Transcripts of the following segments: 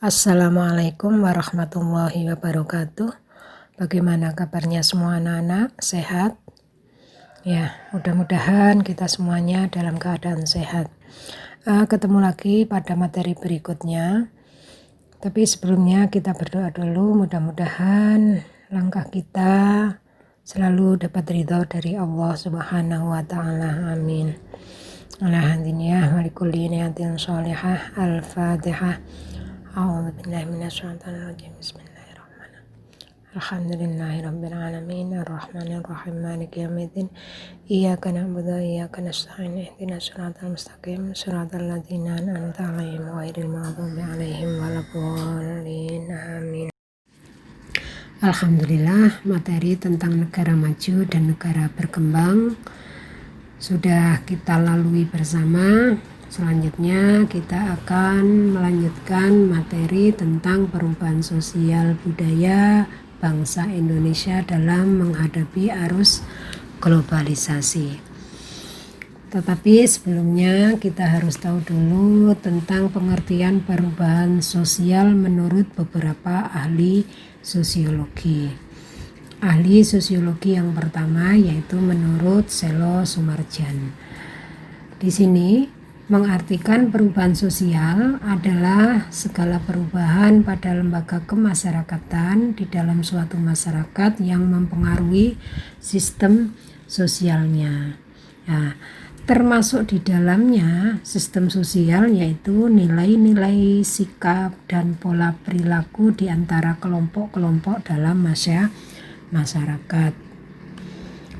Assalamualaikum warahmatullahi wabarakatuh. Bagaimana kabarnya semua anak-anak? Sehat? Ya, mudah-mudahan kita semuanya dalam keadaan sehat. Ketemu lagi pada materi berikutnya. Tapi sebelumnya kita berdoa dulu, mudah-mudahan langkah kita selalu dapat ridho dari Allah Subhanahu wa Ta'ala. Amin. Alhamdulillah walikulli niyatin sholihah. Al-Fatihah. A'udzubillahi minasyaitonirrajim. Bismillahirrahmanirrahim. Alhamdulillahirabbil alamin arrahmanir rahim maliki yaumiddin. Iyyaka na'budu wa iyyaka nasta'in ihdinas siratal mustaqim siratal ladzina an'amta 'alaihim ghairil maghdubi 'alaihim waladdallin. Amin. Alhamdulillah, materi tentang negara maju dan negara berkembang sudah kita lalui bersama. Selanjutnya kita akan melanjutkan materi tentang perubahan sosial budaya bangsa Indonesia dalam menghadapi arus globalisasi. Tetapi sebelumnya kita harus tahu dulu tentang pengertian perubahan sosial menurut beberapa ahli sosiologi. Ahli sosiologi yang pertama yaitu menurut Selo Sumarjan. Di sini mengartikan perubahan sosial adalah segala perubahan pada lembaga kemasyarakatan di dalam suatu masyarakat yang mempengaruhi sistem sosialnya. Nah, termasuk di dalamnya sistem sosial yaitu nilai-nilai sikap dan pola perilaku di antara kelompok-kelompok dalam masyarakat.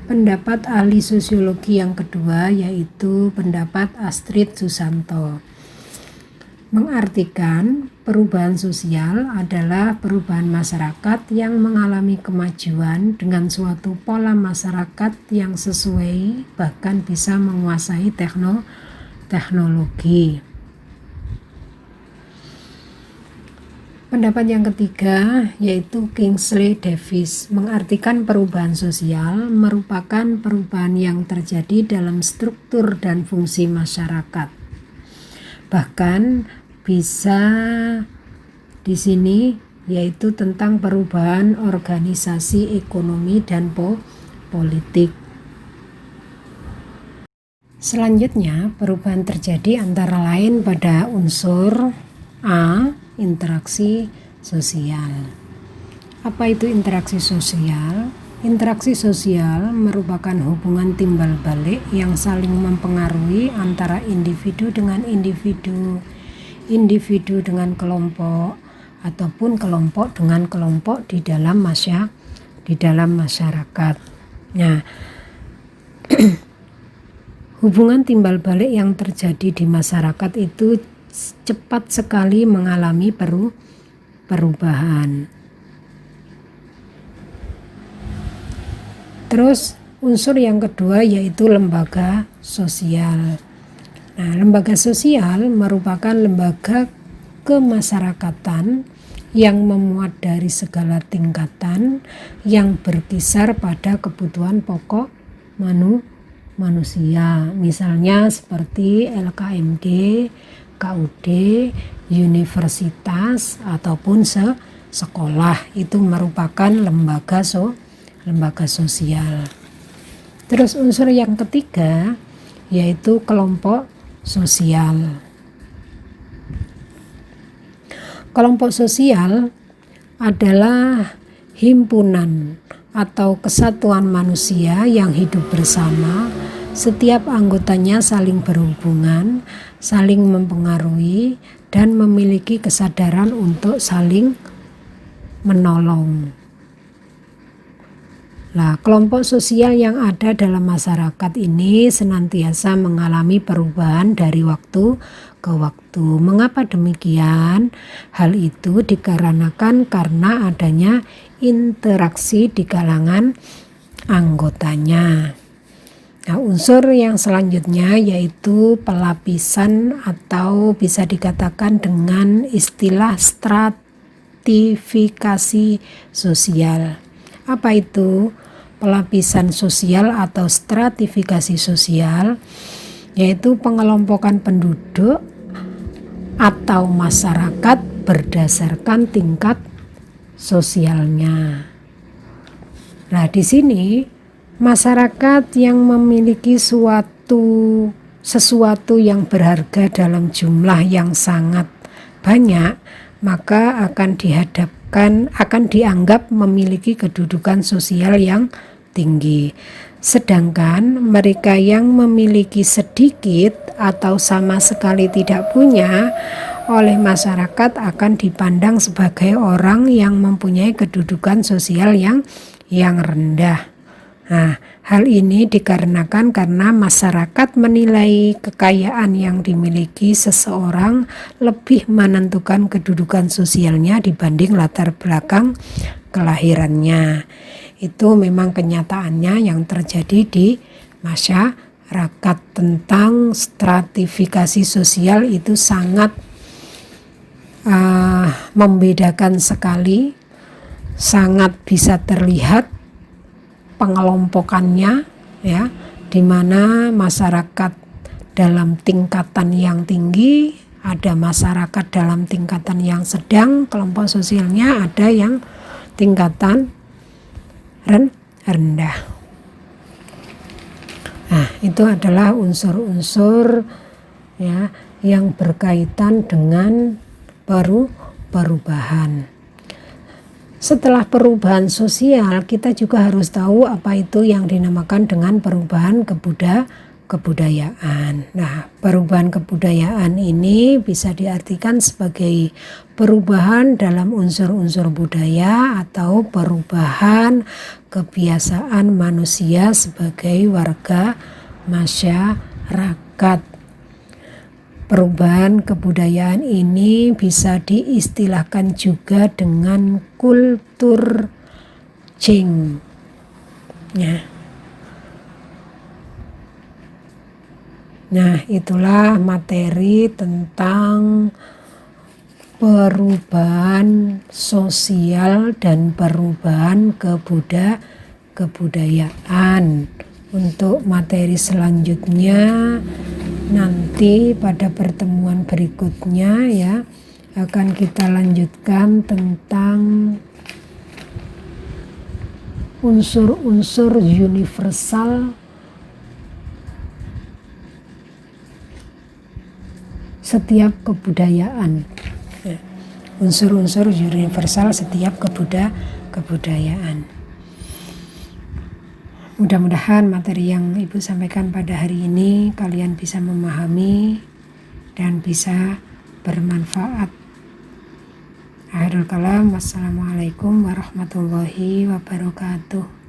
Pendapat ahli sosiologi yang kedua yaitu pendapat Astrid Susanto. Mengartikan perubahan sosial adalah perubahan masyarakat yang mengalami kemajuan dengan suatu pola masyarakat yang sesuai bahkan bisa menguasai teknologi. Pendapat yang ketiga yaitu Kingsley Davis mengartikan perubahan sosial merupakan perubahan yang terjadi dalam struktur dan fungsi masyarakat. Bahkan bisa di sini yaitu tentang perubahan organisasi ekonomi dan politik. Selanjutnya, perubahan terjadi antara lain pada unsur A. Interaksi sosial. Apa itu interaksi sosial? Interaksi sosial merupakan hubungan timbal balik yang saling mempengaruhi antara individu dengan individu, individu dengan kelompok, ataupun kelompok dengan kelompok di dalam masyarakat. Nah, hubungan timbal balik yang terjadi di masyarakat itu cepat sekali mengalami perubahan. Terus unsur yang kedua yaitu lembaga sosial. Nah, lembaga sosial merupakan lembaga kemasyarakatan yang memuat dari segala tingkatan yang berkisar pada kebutuhan pokok manusia. Misalnya seperti LKMD, KUD, universitas ataupun sekolah itu merupakan lembaga sosial. Terus unsur yang ketiga yaitu kelompok sosial. Kelompok sosial adalah himpunan atau kesatuan manusia yang hidup bersama. Setiap anggotanya saling berhubungan, saling mempengaruhi, dan memiliki kesadaran untuk saling menolong. Nah, kelompok sosial yang ada dalam masyarakat ini senantiasa mengalami perubahan dari waktu ke waktu. Mengapa demikian? Hal itu dikarenakan karena adanya interaksi di kalangan anggotanya. Nah, unsur yang selanjutnya yaitu pelapisan atau bisa dikatakan dengan istilah stratifikasi sosial. Apa itu pelapisan sosial atau stratifikasi sosial? Yaitu pengelompokan penduduk atau masyarakat berdasarkan tingkat sosialnya. Nah, di sini masyarakat yang memiliki sesuatu yang berharga dalam jumlah yang sangat banyak, maka akan dianggap memiliki kedudukan sosial yang tinggi. Sedangkan mereka yang memiliki sedikit atau sama sekali tidak punya, oleh masyarakat akan dipandang sebagai orang yang mempunyai kedudukan sosial yang rendah. Nah, hal ini dikarenakan karena masyarakat menilai kekayaan yang dimiliki seseorang lebih menentukan kedudukan sosialnya dibanding latar belakang kelahirannya. Itu memang kenyataannya yang terjadi di masyarakat. Tentang stratifikasi sosial itu sangat membedakan sekali, sangat bisa terlihat pengelompokannya, ya, di mana masyarakat dalam tingkatan yang tinggi, ada masyarakat dalam tingkatan yang sedang, kelompok sosialnya ada yang tingkatan rendah. Nah, itu adalah unsur-unsur, ya, yang berkaitan dengan perubahan. Setelah perubahan sosial, kita juga harus tahu apa itu yang dinamakan dengan perubahan kebudayaan. Nah, perubahan kebudayaan ini bisa diartikan sebagai perubahan dalam unsur-unsur budaya atau perubahan kebiasaan manusia sebagai warga masyarakat. Perubahan kebudayaan ini bisa diistilahkan juga dengan kultur change. Ya. Nah, itulah materi tentang perubahan sosial dan perubahan kebudayaan. Untuk materi selanjutnya nanti pada pertemuan berikutnya, ya, akan kita lanjutkan tentang unsur-unsur universal setiap kebudayaan. Unsur-unsur universal setiap kebudayaan. Mudah-mudahan materi yang Ibu sampaikan pada hari ini kalian bisa memahami dan bisa bermanfaat. Akhirul kalam, wassalamualaikum warahmatullahi wabarakatuh.